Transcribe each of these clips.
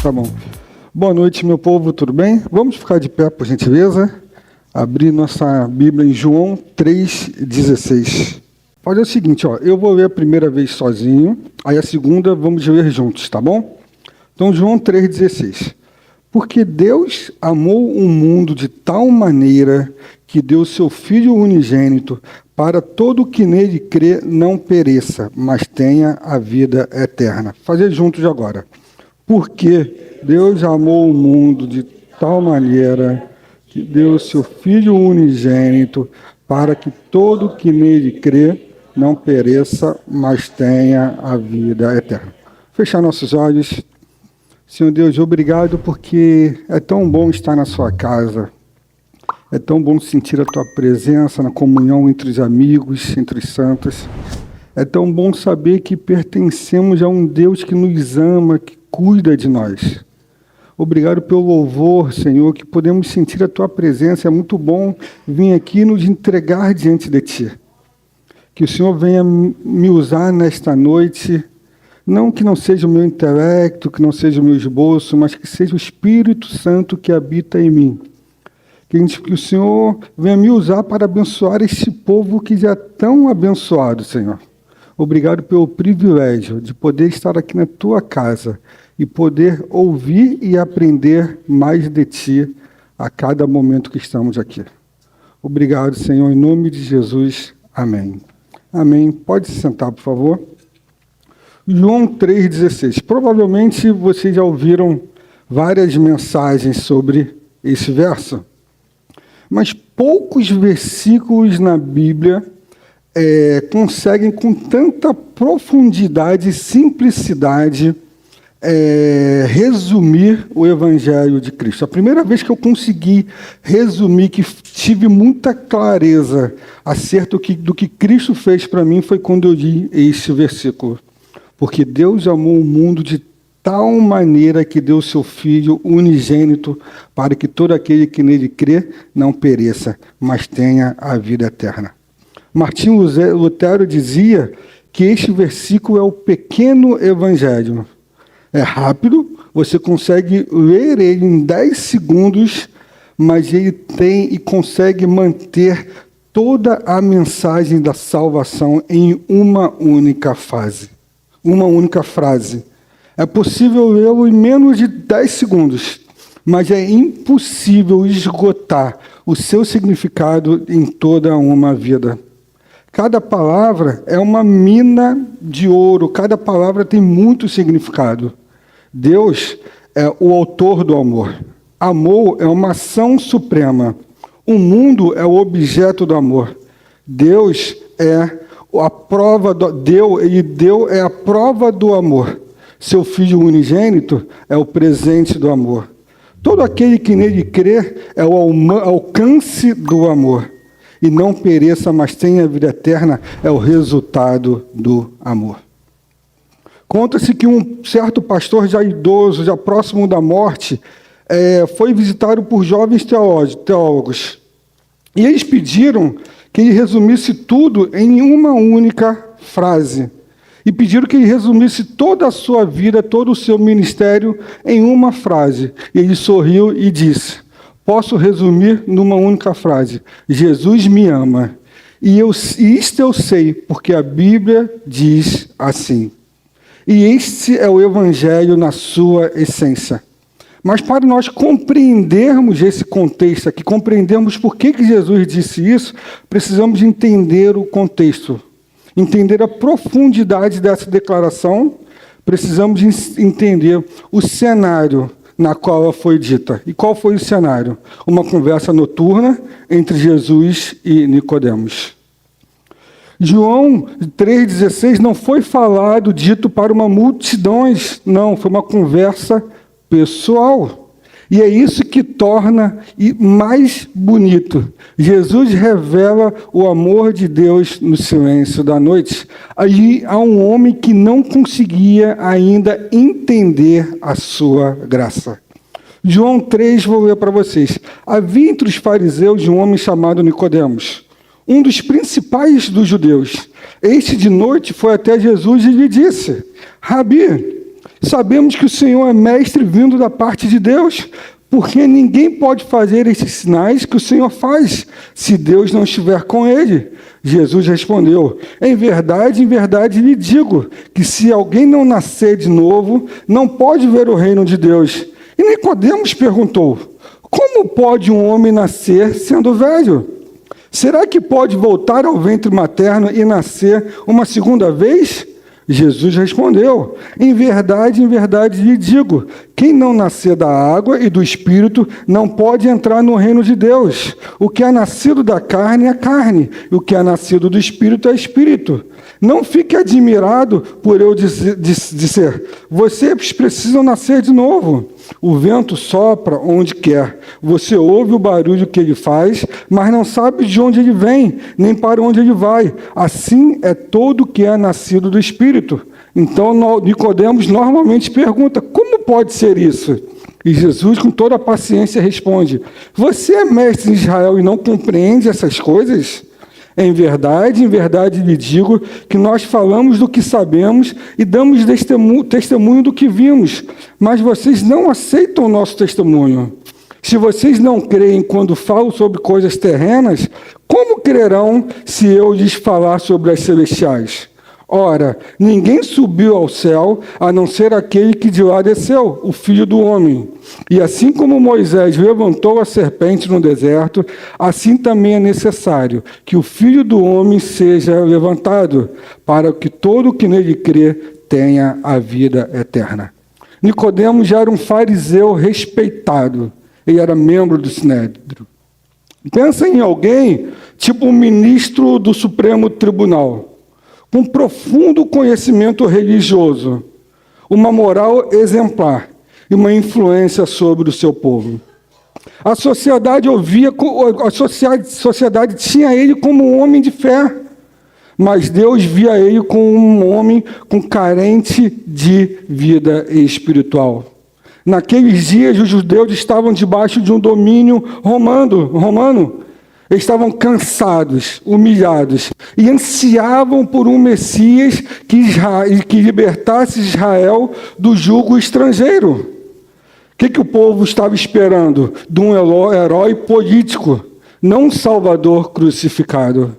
Tá bom. Boa noite, meu povo, tudo bem? Vamos ficar de pé, por gentileza. Abrir nossa Bíblia em João 3,16. Olha o seguinte, ó, eu vou ler a primeira vez sozinho, aí a segunda vamos ler juntos, tá bom? Então, João 3,16. Porque Deus amou o mundo de tal maneira que deu seu Filho unigênito para todo que nele crê não pereça, mas tenha a vida eterna. Fazer juntos agora. Porque Deus amou o mundo de tal maneira que deu seu Filho unigênito para que todo que nele crê não pereça, mas tenha a vida eterna. Fechar nossos olhos. Senhor Deus, obrigado porque é tão bom estar na sua casa. É tão bom sentir a tua presença na comunhão entre os amigos, entre os santos. É tão bom saber que pertencemos a um Deus que nos ama, que cuida de nós. Obrigado pelo louvor, Senhor, que podemos sentir a tua presença. É muito bom vir aqui e nos entregar diante de ti. Que o Senhor venha me usar nesta noite. Não que não seja o meu intelecto, que não seja o meu esboço, mas que seja o Espírito Santo que habita em mim. Que o Senhor venha me usar para abençoar este povo que já é tão abençoado, Senhor. Obrigado pelo privilégio de poder estar aqui na tua casa e poder ouvir e aprender mais de ti a cada momento que estamos aqui. Obrigado, Senhor, em nome de Jesus. Amém. Amém. Pode se sentar, por favor. João 3,16. Provavelmente vocês já ouviram várias mensagens sobre esse verso, mas poucos versículos na Bíblia conseguem com tanta profundidade e simplicidade resumir o Evangelho de Cristo. A primeira vez que eu consegui resumir, que tive muita clareza acerca do que Cristo fez para mim, foi quando eu li esse versículo. Porque Deus amou o mundo de tal maneira que deu seu Filho unigênito para que todo aquele que nele crê não pereça, mas tenha a vida eterna. Martinho Lutero dizia que este versículo é o pequeno evangelho. É rápido, você consegue ler ele em 10 segundos, mas ele tem e consegue manter toda a mensagem da salvação em uma única frase. Uma única frase. É possível lê-lo em menos de 10 segundos, mas é impossível esgotar o seu significado em toda uma vida. Cada palavra é uma mina de ouro, cada palavra tem muito significado. Deus é o autor do amor. Amor é uma ação suprema. O mundo é o objeto do amor. Deus é a prova Deus é a prova do amor. Seu Filho unigênito é o presente do amor. Todo aquele que nele crê é o alcance do amor. E não pereça, mas tenha a vida eterna, é o resultado do amor. Conta-se que um certo pastor já idoso, já próximo da morte, foi visitado por jovens teólogos. E eles pediram que ele resumisse tudo em uma única frase. E pediram que ele resumisse toda a sua vida, todo o seu ministério em uma frase. E ele sorriu e disse: posso resumir numa única frase: Jesus me ama. E isto eu sei, porque a Bíblia diz assim. E este é o Evangelho na sua essência. Mas para nós compreendermos esse contexto aqui, compreendermos por que Jesus disse isso, precisamos entender o contexto, entender a profundidade dessa declaração, precisamos entender o cenário na qual ela foi dita. E qual foi o cenário? Uma conversa noturna entre Jesus e Nicodemos. João 3,16 não foi falado, dito para uma multidão, não, foi uma conversa pessoal. E é isso que torna mais bonito. Jesus revela o amor de Deus no silêncio da noite. Aí há um homem que não conseguia ainda entender a sua graça. João 3, vou ler para vocês. Havia entre os fariseus um homem chamado Nicodemos, um dos principais dos judeus. Este de noite foi até Jesus e lhe disse: Rabi, Sabemos que o Senhor é mestre vindo da parte de Deus, porque ninguém pode fazer esses sinais que o Senhor faz, se Deus não estiver com ele. Jesus respondeu: em verdade lhe digo, que se alguém não nascer de novo, não pode ver o reino de Deus. E Nicodemos perguntou: como pode um homem nascer sendo velho? Será que pode voltar ao ventre materno e nascer uma segunda vez? Jesus respondeu: em verdade lhe digo, quem não nascer da água e do Espírito não pode entrar no reino de Deus. O que é nascido da carne é carne, e o que é nascido do Espírito é Espírito. Não fique admirado por eu dizer, vocês precisam nascer de novo. O vento sopra onde quer. Você ouve o barulho que ele faz, mas não sabe de onde ele vem, nem para onde ele vai. Assim é todo que é nascido do Espírito. Então Nicodemos normalmente pergunta: como pode ser isso? E Jesus, com toda a paciência, responde: você é mestre em Israel e não compreende essas coisas? Em verdade lhe digo que nós falamos do que sabemos e damos testemunho do que vimos, mas vocês não aceitam o nosso testemunho. Se vocês não creem quando falo sobre coisas terrenas, como crerão se eu lhes falar sobre as celestiais? Ora, ninguém subiu ao céu, a não ser aquele que de lá desceu, o Filho do Homem. E assim como Moisés levantou a serpente no deserto, assim também é necessário que o Filho do Homem seja levantado, para que todo o que nele crê tenha a vida eterna. Nicodemos já era um fariseu respeitado. Ele era membro do Sinédrio. Pensa em alguém, tipo um ministro do Supremo Tribunal, com profundo conhecimento religioso, uma moral exemplar e uma influência sobre o seu povo. A sociedade sociedade tinha ele como um homem de fé, mas Deus via ele como um homem carente de vida espiritual. Naqueles dias, os judeus estavam debaixo de um domínio romano. Eles estavam cansados, humilhados, e ansiavam por um Messias que libertasse Israel do jugo estrangeiro. O que o povo estava esperando? De um herói político, não um Salvador crucificado.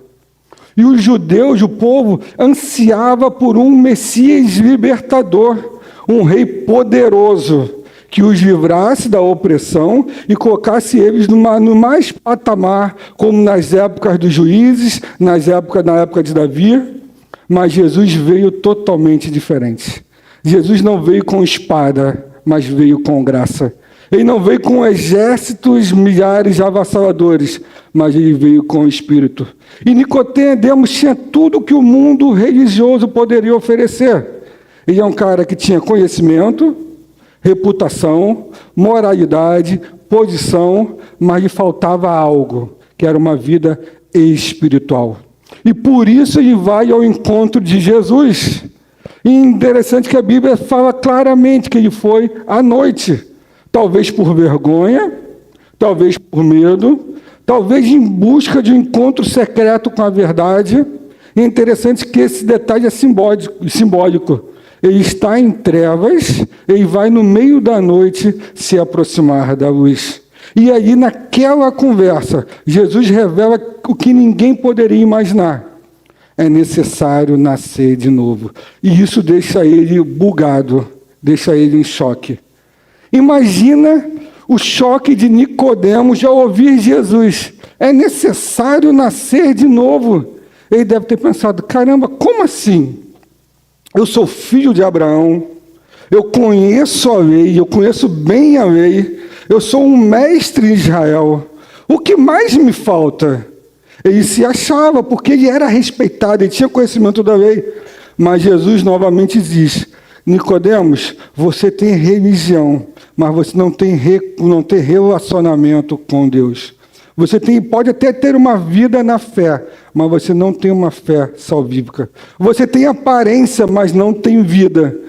E os judeus, o povo, ansiava por um Messias libertador, um rei poderoso, que os livrasse da opressão e colocasse eles no mais patamar, como nas épocas dos juízes, na época de Davi. Mas Jesus veio totalmente diferente. Jesus não veio com espada, mas veio com graça. Ele não veio com exércitos, milhares de avassaladores, mas ele veio com o Espírito. E Nicodemos tinha tudo que o mundo religioso poderia oferecer. Ele é um cara que tinha conhecimento, reputação, moralidade, posição, mas lhe faltava algo, que era uma vida espiritual. E por isso ele vai ao encontro de Jesus. E interessante que a Bíblia fala claramente que ele foi à noite, talvez por vergonha, talvez por medo, talvez em busca de um encontro secreto com a verdade. E é interessante que esse detalhe é simbólico. Ele está em trevas, ele vai no meio da noite se aproximar da luz. E aí, naquela conversa, Jesus revela o que ninguém poderia imaginar. É necessário nascer de novo. E isso deixa ele bugado, deixa ele em choque. Imagina o choque de Nicodemos ao ouvir Jesus. É necessário nascer de novo. Ele deve ter pensado: caramba, como assim? Eu sou filho de Abraão, eu conheço a lei, eu conheço bem a lei, eu sou um mestre em Israel. O que mais me falta? Ele se achava, porque ele era respeitado, ele tinha conhecimento da lei. Mas Jesus novamente diz: Nicodemos, você tem religião, mas você não tem relacionamento com Deus. Você pode até ter uma vida na fé, mas você não tem uma fé salvífica. Você tem aparência, mas não tem vida.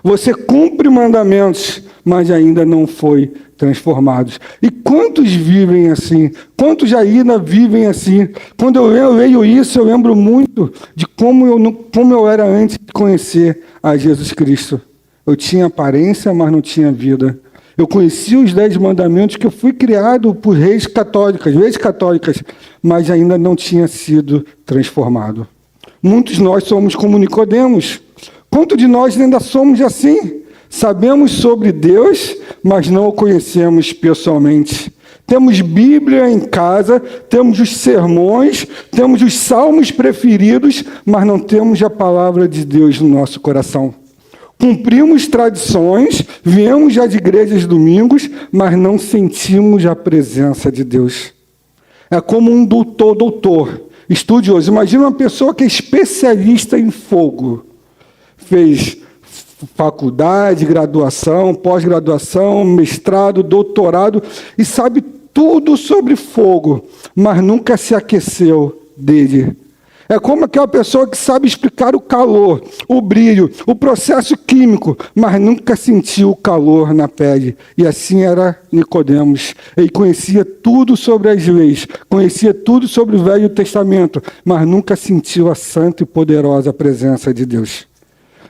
Você cumpre mandamentos, mas ainda não foi transformado. E quantos vivem assim? Quantos ainda vivem assim? Quando eu leio isso, eu lembro muito de como eu era antes de conhecer a Jesus Cristo. Eu tinha aparência, mas não tinha vida. Eu conhecia os 10 mandamentos, que eu fui criado por reis católicas, mas ainda não tinha sido transformado. Muitos de nós somos como Nicodemos. Quantos de nós ainda somos assim? Sabemos sobre Deus, mas não o conhecemos pessoalmente. Temos Bíblia em casa, temos os sermões, temos os salmos preferidos, mas não temos a palavra de Deus no nosso coração. Cumprimos tradições, viemos já de igrejas domingos, mas não sentimos a presença de Deus. É como um doutor, estudioso. Imagina uma pessoa que é especialista em fogo. Fez faculdade, graduação, pós-graduação, mestrado, doutorado, e sabe tudo sobre fogo, mas nunca se aqueceu dele. É como aquela pessoa que sabe explicar o calor, o brilho, o processo químico, mas nunca sentiu o calor na pele. E assim era Nicodemos. Ele conhecia tudo sobre as leis, conhecia tudo sobre o Velho Testamento, mas nunca sentiu a santa e poderosa presença de Deus.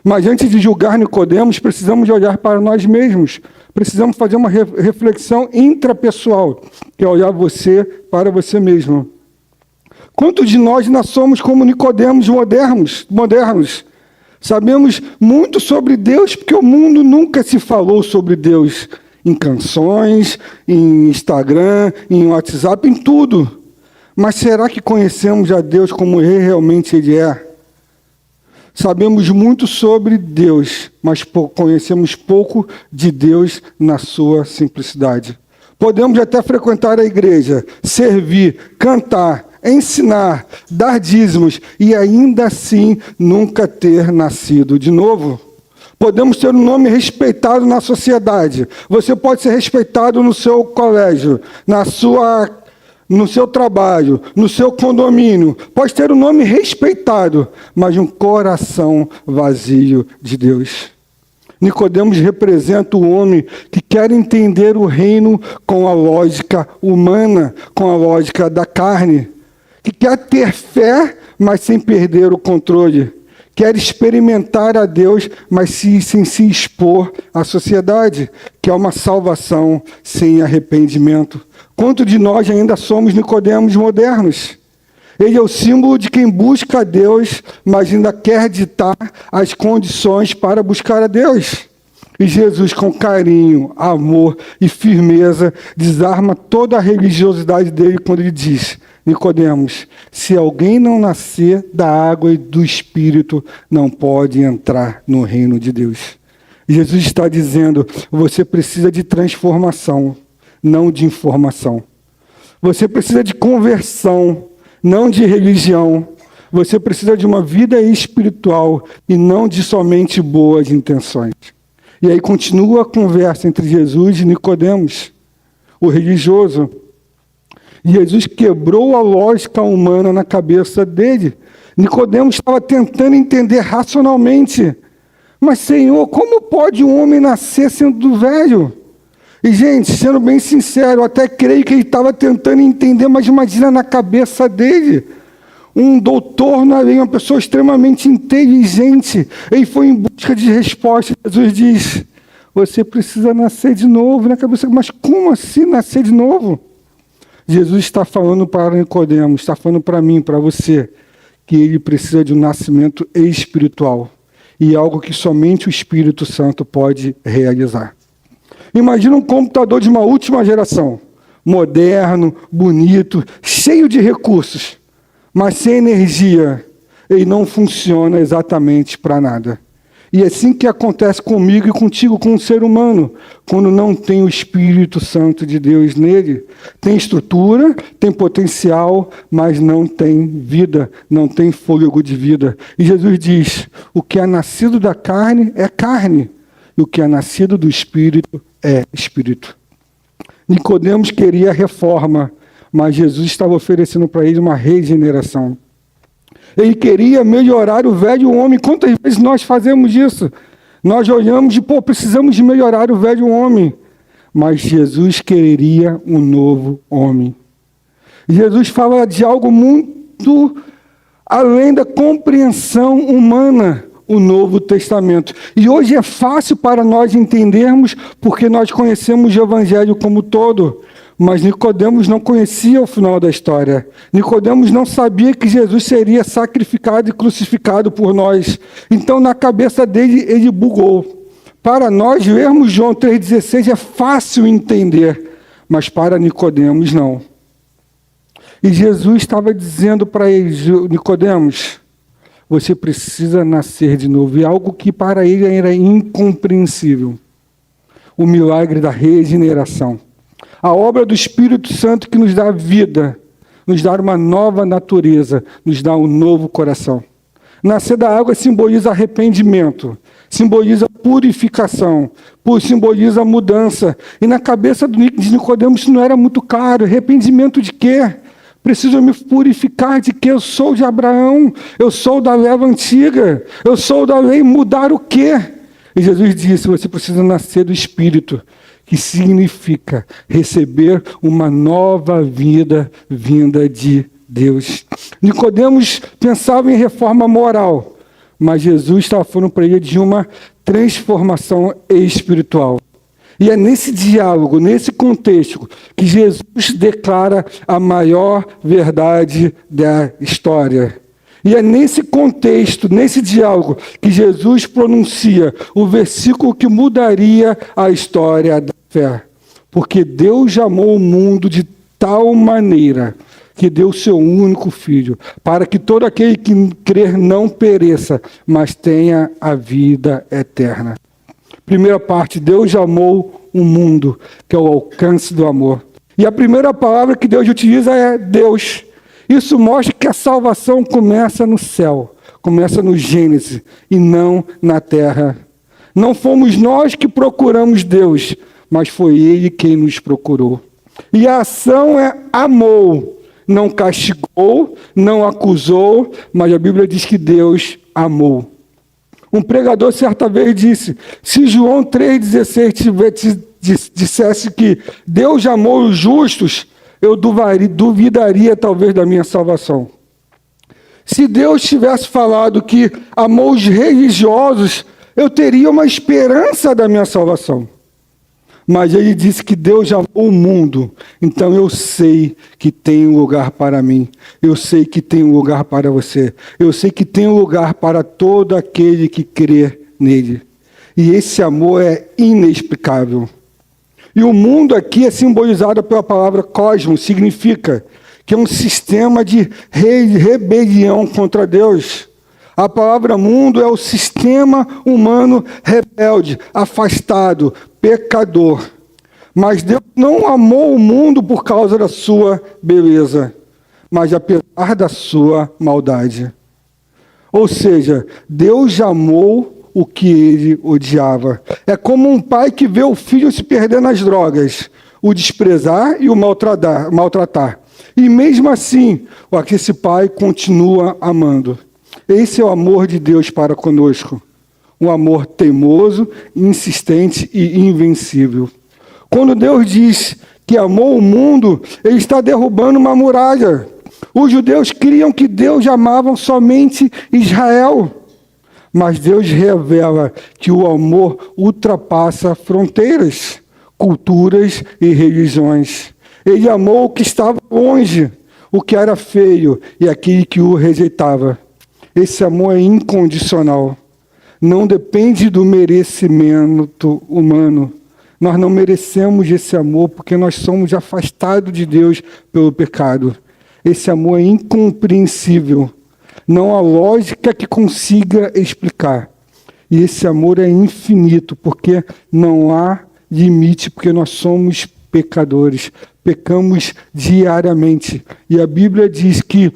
Mas antes de julgar Nicodemos, precisamos de olhar para nós mesmos. Precisamos fazer uma reflexão intrapessoal, que é olhar você para você mesmo. Quantos de nós ainda somos como Nicodemos modernos? Sabemos muito sobre Deus, porque o mundo nunca se falou sobre Deus em canções, em Instagram, em WhatsApp, em tudo. Mas será que conhecemos a Deus como realmente Ele é? Sabemos muito sobre Deus, mas conhecemos pouco de Deus na sua simplicidade. Podemos até frequentar a igreja, servir, cantar, ensinar, dar dízimos e ainda assim nunca ter nascido de novo. Podemos ter um nome respeitado na sociedade. Você pode ser respeitado no seu colégio, no seu trabalho, no seu condomínio. Pode ter um nome respeitado, mas um coração vazio de Deus. Nicodemos representa o homem que quer entender o reino com a lógica humana, com a lógica da carne. Que quer ter fé, mas sem perder o controle. Quer experimentar a Deus, mas sem se expor à sociedade. Quer uma salvação sem arrependimento. Quanto de nós ainda somos Nicodemos modernos? Ele é o símbolo de quem busca a Deus, mas ainda quer ditar as condições para buscar a Deus. E Jesus, com carinho, amor e firmeza, desarma toda a religiosidade dele quando ele diz: Nicodemos, se alguém não nascer da água e do Espírito, não pode entrar no reino de Deus. Jesus está dizendo: você precisa de transformação, não de informação. Você precisa de conversão, não de religião. Você precisa de uma vida espiritual e não de somente boas intenções. E aí continua a conversa entre Jesus e Nicodemos, o religioso. Jesus quebrou a lógica humana na cabeça dele. Nicodemos estava tentando entender racionalmente. Mas, Senhor, como pode um homem nascer sendo velho? E, gente, sendo bem sincero, eu até creio que ele estava tentando entender, mas imagina na cabeça dele. Um doutor na lei, uma pessoa extremamente inteligente. Ele foi em busca de resposta. Jesus diz: você precisa nascer de novo. Na cabeça, mas como assim nascer de novo? Jesus está falando para Nicodemos, está falando para mim, para você, que ele precisa de um nascimento espiritual. E algo que somente o Espírito Santo pode realizar. Imagina um computador de uma última geração, moderno, bonito, cheio de recursos, mas sem energia, ele não funciona exatamente para nada. E é assim que acontece comigo e contigo, com o ser humano, quando não tem o Espírito Santo de Deus nele. Tem estrutura, tem potencial, mas não tem vida, não tem fôlego de vida. E Jesus diz: o que é nascido da carne é carne, e o que é nascido do Espírito é Espírito. Nicodemos queria reforma, mas Jesus estava oferecendo para ele uma regeneração. Ele queria melhorar o velho homem. Quantas vezes nós fazemos isso? Nós olhamos e, precisamos de melhorar o velho homem. Mas Jesus queria um novo homem. Jesus fala de algo muito além da compreensão humana. o Novo Testamento. E hoje é fácil para nós entendermos porque nós conhecemos o Evangelho como todo. Mas Nicodemos não conhecia o final da história. Nicodemos não sabia que Jesus seria sacrificado e crucificado por nós. Então, na cabeça dele, ele bugou. Para nós lermos João 3,16 é fácil entender, mas para Nicodemos não. E Jesus estava dizendo para ele, Nicodemos, você precisa nascer de novo. E algo que para ele era incompreensível. O milagre da regeneração. A obra do Espírito Santo que nos dá vida, nos dá uma nova natureza, nos dá um novo coração. Nascer da água simboliza arrependimento, simboliza purificação, simboliza mudança. E na cabeça de Nicodemos isso não era muito claro. Arrependimento de quê? Preciso me purificar de quê? Eu sou de Abraão, eu sou da leva antiga, eu sou da lei, mudar o quê? E Jesus disse, você precisa nascer do Espírito, que significa receber uma nova vida vinda de Deus. Nicodemos pensava em reforma moral, mas Jesus estava falando para ele de uma transformação espiritual. E é nesse diálogo, nesse contexto, que Jesus declara a maior verdade da história. E é nesse contexto, nesse diálogo, que Jesus pronuncia o versículo que mudaria a história da fé. Porque Deus amou o mundo de tal maneira que deu o seu único Filho, para que todo aquele que crer não pereça, mas tenha a vida eterna. Primeira parte, Deus amou o mundo, que é o alcance do amor. E a primeira palavra que Deus utiliza é Deus. Isso mostra que a salvação começa no céu, começa no Gênesis, e não na terra. Não fomos nós que procuramos Deus, mas foi Ele quem nos procurou. E a ação é amou, não castigou, não acusou, mas a Bíblia diz que Deus amou. Um pregador certa vez disse, se João 3,16 dissesse que Deus amou os justos, eu duvidaria talvez da minha salvação. Se Deus tivesse falado que amou os religiosos, eu teria uma esperança da minha salvação. Mas ele disse que Deus amou o mundo, então eu sei que tem um lugar para mim, eu sei que tem um lugar para você, eu sei que tem um lugar para todo aquele que crê nele. E esse amor é inexplicável. E o mundo aqui é simbolizado pela palavra cosmos, significa que é um sistema de rebelião contra Deus. A palavra mundo é o sistema humano rebelde, afastado, pecador. Mas Deus não amou o mundo por causa da sua beleza, mas apesar da sua maldade. Ou seja, Deus amou o que ele odiava. É como um pai que vê o filho se perder nas drogas, o desprezar e o maltratar. E mesmo assim, esse pai continua amando. Esse é o amor de Deus para conosco. Um amor teimoso, insistente e invencível. Quando Deus diz que amou o mundo, Ele está derrubando uma muralha. Os judeus criam que Deus amava somente Israel. Mas Deus revela que o amor ultrapassa fronteiras, culturas e religiões. Ele amou o que estava longe, o que era feio e aquele que o rejeitava. Esse amor é incondicional. Não depende do merecimento humano. Nós não merecemos esse amor porque nós somos afastados de Deus pelo pecado. Esse amor é incompreensível. Não há lógica que consiga explicar. E esse amor é infinito, porque não há limite, porque nós somos pecadores. Pecamos diariamente. E a Bíblia diz que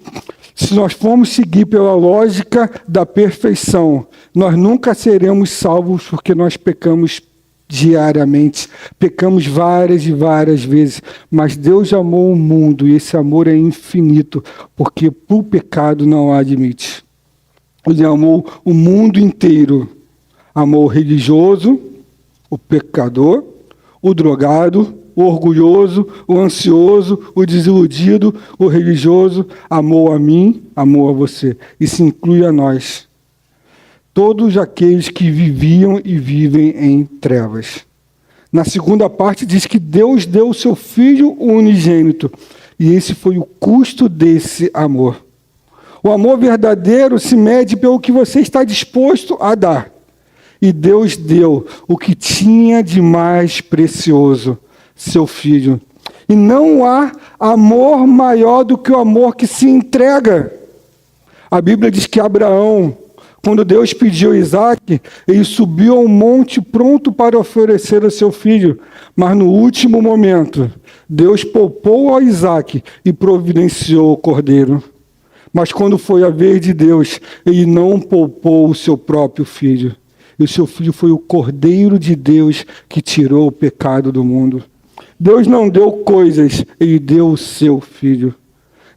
se nós formos seguir pela lógica da perfeição, nós nunca seremos salvos porque nós pecamos diariamente. Pecamos várias e várias vezes. Mas Deus amou o mundo e esse amor é infinito, porque para o pecado não há limite. Ele amou o mundo inteiro. Amou o religioso, o pecador, o drogado, o orgulhoso, o ansioso, o desiludido, o religioso. Amou a mim, amou a você. Isso inclui a nós. todos aqueles que viviam e vivem em trevas. Na segunda parte diz que Deus deu o seu Filho unigênito, e esse foi o custo desse amor. O amor verdadeiro se mede pelo que você está disposto a dar. E Deus deu o que tinha de mais precioso, seu Filho. E não há amor maior do que o amor que se entrega. A Bíblia diz que Abraão, quando Deus pediu Isaac, ele subiu ao monte pronto para oferecer o seu filho. Mas no último momento, Deus poupou a Isaac e providenciou o cordeiro. Mas quando foi a vez de Deus, ele não poupou o seu próprio filho. E o seu filho foi o cordeiro de Deus que tirou o pecado do mundo. Deus não deu coisas, ele deu o seu filho.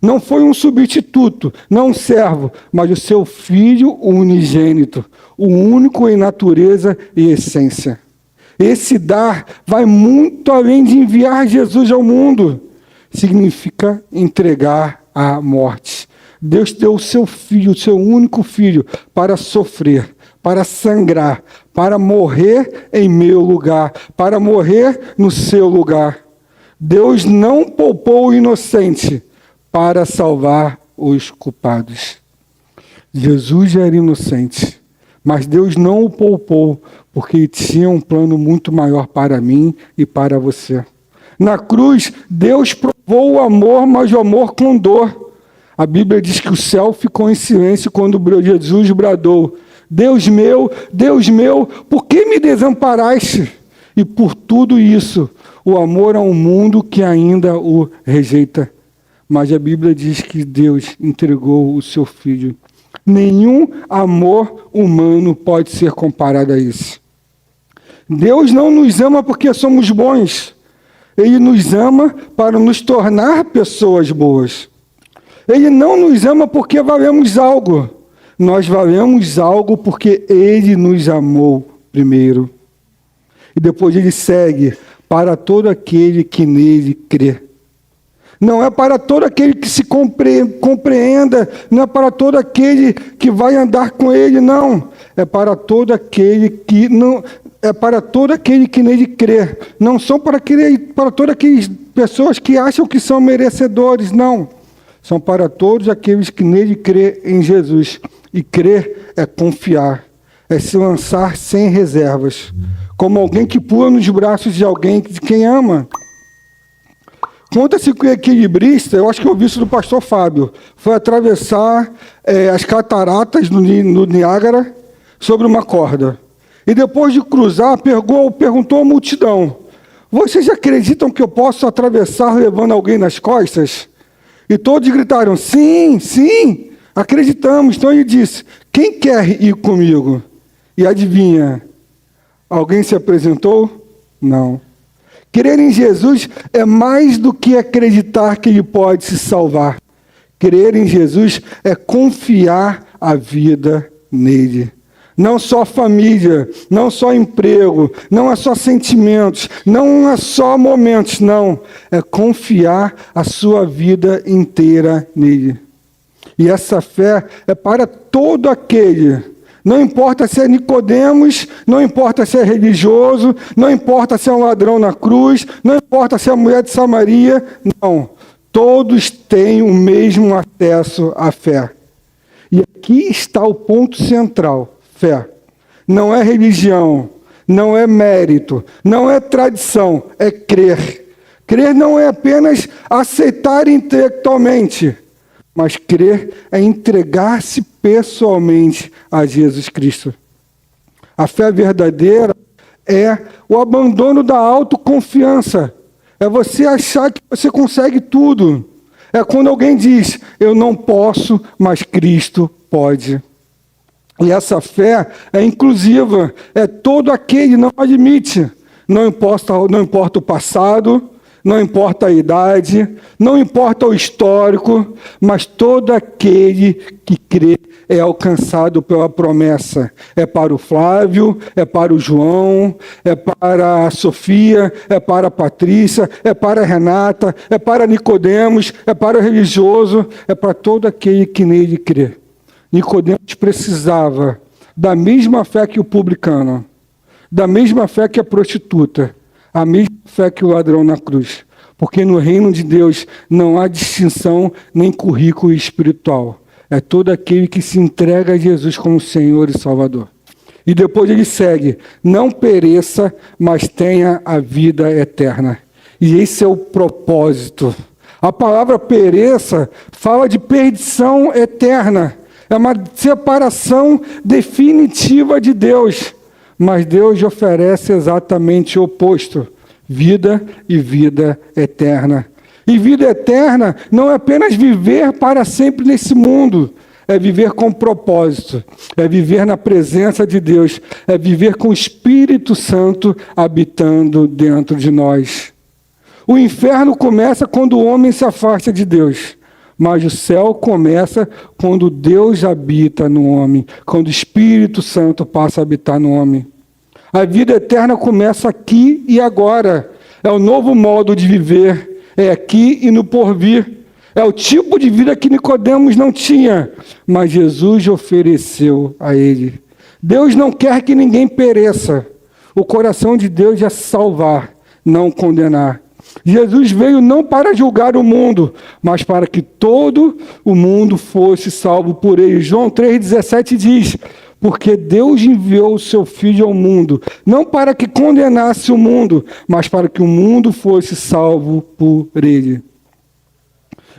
Não foi um substituto, não um servo, mas o seu Filho unigênito, o único em natureza e essência. Esse dar vai muito além de enviar Jesus ao mundo. Significa entregar à morte. Deus deu o seu Filho, o seu único Filho, para sofrer, para sangrar, para morrer em meu lugar, para morrer no seu lugar. Deus não poupou o inocente para salvar os culpados. Jesus já era inocente, mas Deus não o poupou, porque ele tinha um plano muito maior para mim e para você. Na cruz, Deus provou o amor, mas o amor com dor. A Bíblia diz que o céu ficou em silêncio quando Jesus bradou: Deus meu, por que me desamparaste? E por tudo isso, o amor a um mundo que ainda o rejeita. Mas a Bíblia diz que Deus entregou o seu Filho. Nenhum amor humano pode ser comparado a isso. Deus não nos ama porque somos bons. Ele nos ama para nos tornar pessoas boas. Ele não nos ama porque valemos algo. Nós valemos algo porque Ele nos amou primeiro. E depois Ele segue: para todo aquele que nele crê. Não é para todo aquele que se compreenda, não é para todo aquele que vai andar com ele, não. É para todo aquele que não, é para todo aquele que nele crê. Não são para todas aquelas pessoas que acham que são merecedores, não. São para todos aqueles que nele crê em Jesus. E crer é confiar, é se lançar sem reservas, como alguém que pula nos braços de alguém de quem ama. Conta-se que o equilibrista, eu acho que eu vi isso do pastor Fábio, foi atravessar as cataratas no Niágara sobre uma corda. E depois de cruzar, perguntou à multidão: vocês acreditam que eu posso atravessar levando alguém nas costas? E todos gritaram: sim, sim, acreditamos. Então ele disse: quem quer ir comigo? E adivinha, alguém se apresentou? Não. Crer em Jesus é mais do que acreditar que Ele pode se salvar. Crer em Jesus é confiar a vida nele. Não só família, não só emprego, não é só sentimentos, não é só momentos, não. É confiar a sua vida inteira nele. E essa fé é para todo aquele. Não importa se é Nicodemos, não importa se é religioso, não importa se é um ladrão na cruz, não importa se é a mulher de Samaria, não. Todos têm o mesmo acesso à fé. E aqui está o ponto central: fé. Não é religião, não é mérito, não é tradição, é crer. Crer não é apenas aceitar intelectualmente, mas crer é entregar-se pessoalmente a Jesus Cristo. A fé verdadeira é o abandono da autoconfiança. É você achar que você consegue tudo. É quando alguém diz: eu não posso, mas Cristo pode. E essa fé é inclusiva. É todo aquele que não admite. Não importa o passado, não importa a idade, não importa o histórico, mas todo aquele que crê é alcançado pela promessa. É para o Flávio, é para o João, é para a Sofia, é para a Patrícia, é para a Renata, é para Nicodemos, é para o religioso, é para todo aquele que nele crê. Nicodemos precisava da mesma fé que o publicano, da mesma fé que a prostituta, a mesma fé que o ladrão na cruz. Porque no reino de Deus não há distinção nem currículo espiritual. É todo aquele que se entrega a Jesus como Senhor e Salvador. E depois ele segue: não pereça, mas tenha a vida eterna. E esse é o propósito. A palavra pereça fala de perdição eterna. É uma separação definitiva de Deus. Mas Deus oferece exatamente o oposto: vida e vida eterna. E vida eterna não é apenas viver para sempre nesse mundo. É viver com propósito, é viver na presença de Deus, é viver com o Espírito Santo habitando dentro de nós. O inferno começa quando o homem se afasta de Deus, mas o céu começa quando Deus habita no homem, quando o Espírito Santo passa a habitar no homem. A vida eterna começa aqui e agora. É o novo modo de viver, é aqui e no porvir. É o tipo de vida que Nicodemos não tinha, mas Jesus ofereceu a ele. Deus não quer que ninguém pereça. O coração de Deus é salvar, não condenar. Jesus veio não para julgar o mundo, mas para que todo o mundo fosse salvo por ele. João 3,17 diz: porque Deus enviou o seu Filho ao mundo, não para que condenasse o mundo, mas para que o mundo fosse salvo por ele.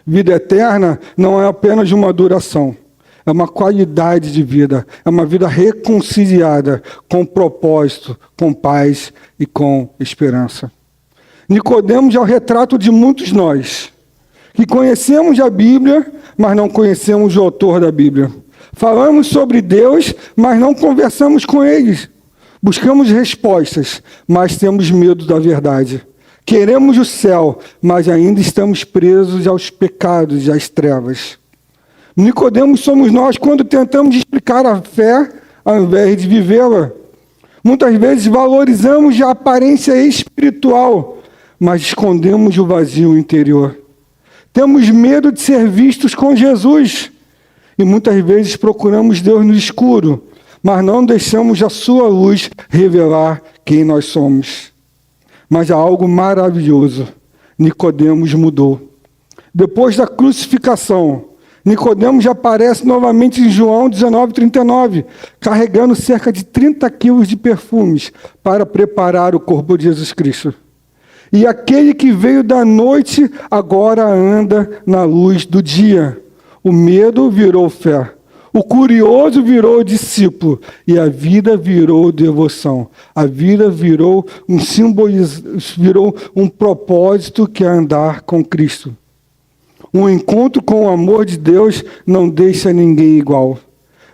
Vida eterna não é apenas uma duração, é uma qualidade de vida, é uma vida reconciliada com propósito, com paz e com esperança. Nicodemos é o retrato de muitos nós, que conhecemos a Bíblia, mas não conhecemos o autor da Bíblia. Falamos sobre Deus, mas não conversamos com eles. Buscamos respostas, mas temos medo da verdade. Queremos o céu, mas ainda estamos presos aos pecados e às trevas. Nicodemos somos nós quando tentamos explicar a fé ao invés de vivê-la. Muitas vezes valorizamos a aparência espiritual, mas escondemos o vazio interior. Temos medo de ser vistos com Jesus e muitas vezes procuramos Deus no escuro, mas não deixamos a sua luz revelar quem nós somos. Mas há algo maravilhoso. Nicodemos mudou. Depois da crucificação, Nicodemos já aparece novamente em João 19:39, carregando cerca de 30 quilos de perfumes para preparar o corpo de Jesus Cristo. E aquele que veio da noite agora anda na luz do dia. O medo virou fé. O curioso virou discípulo e a vida virou devoção. A vida virou um símbolo, virou um propósito que é andar com Cristo. Um encontro com o amor de Deus não deixa ninguém igual.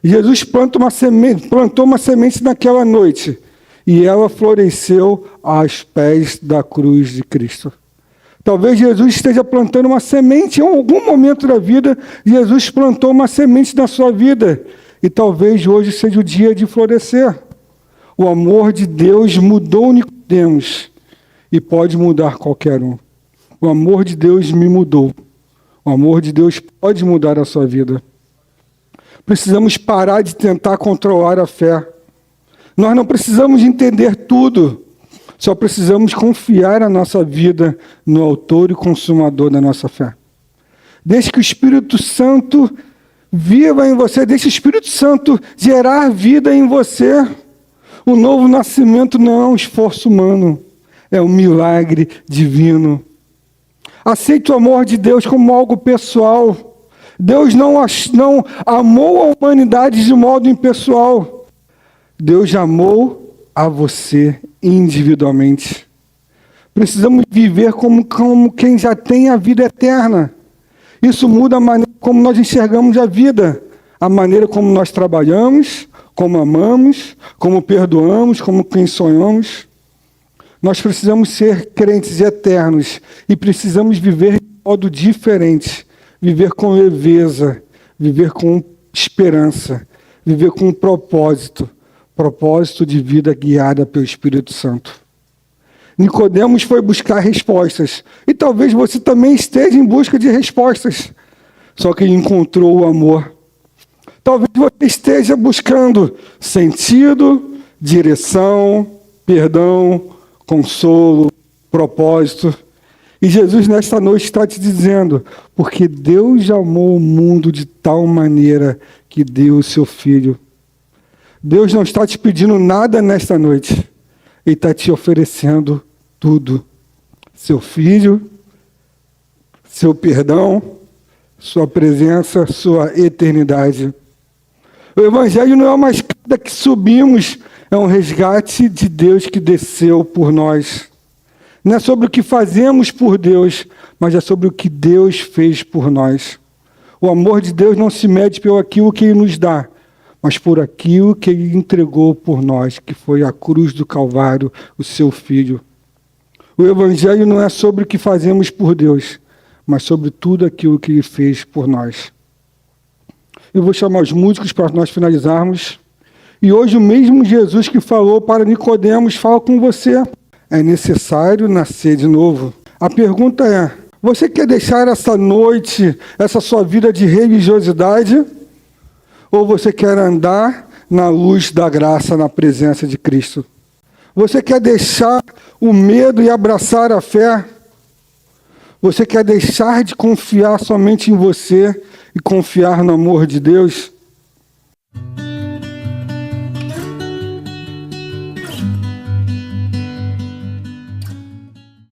Jesus plantou uma semente naquela noite e ela floresceu aos pés da cruz de Cristo. Talvez Jesus esteja plantando uma semente em algum momento da vida. Jesus plantou uma semente na sua vida. E talvez hoje seja o dia de florescer. O amor de Deus mudou Nicodemos e pode mudar qualquer um. O amor de Deus me mudou. O amor de Deus pode mudar a sua vida. Precisamos parar de tentar controlar a fé. Nós não precisamos entender tudo. Só precisamos confiar a nossa vida no autor e consumador da nossa fé. Deixe que o Espírito Santo viva em você, deixe o Espírito Santo gerar vida em você. O novo nascimento não é um esforço humano, é um milagre divino. Aceite o amor de Deus como algo pessoal. Deus não amou a humanidade de modo impessoal. Deus amou a você individualmente. Precisamos viver como quem já tem a vida eterna. Isso muda a maneira como nós enxergamos a vida, a maneira como nós trabalhamos, como amamos, como perdoamos, como quem sonhamos. Nós precisamos ser crentes eternos e precisamos viver de modo diferente, viver com leveza, viver com esperança, viver com um propósito de vida guiada pelo Espírito Santo. Nicodemos foi buscar respostas. E talvez você também esteja em busca de respostas. Só que ele encontrou o amor. Talvez você esteja buscando sentido, direção, perdão, consolo, propósito. E Jesus nesta noite está te dizendo, porque Deus amou o mundo de tal maneira que deu o seu Filho. Deus não está te pedindo nada nesta noite. Ele está te oferecendo tudo. Seu Filho, seu perdão, sua presença, sua eternidade. O Evangelho não é uma escada que subimos, é um resgate de Deus que desceu por nós. Não é sobre o que fazemos por Deus, mas é sobre o que Deus fez por nós. O amor de Deus não se mede pelo aquilo que Ele nos dá, mas por aquilo que Ele entregou por nós, que foi a cruz do Calvário, o seu Filho. O Evangelho não é sobre o que fazemos por Deus, mas sobre tudo aquilo que Ele fez por nós. Eu vou chamar os músicos para nós finalizarmos. E hoje o mesmo Jesus que falou para Nicodemos fala com você. É necessário nascer de novo. A pergunta é, você quer deixar essa noite, essa sua vida de religiosidade? Ou você quer andar na luz da graça, na presença de Cristo? Você quer deixar o medo e abraçar a fé? Você quer deixar de confiar somente em você e confiar no amor de Deus?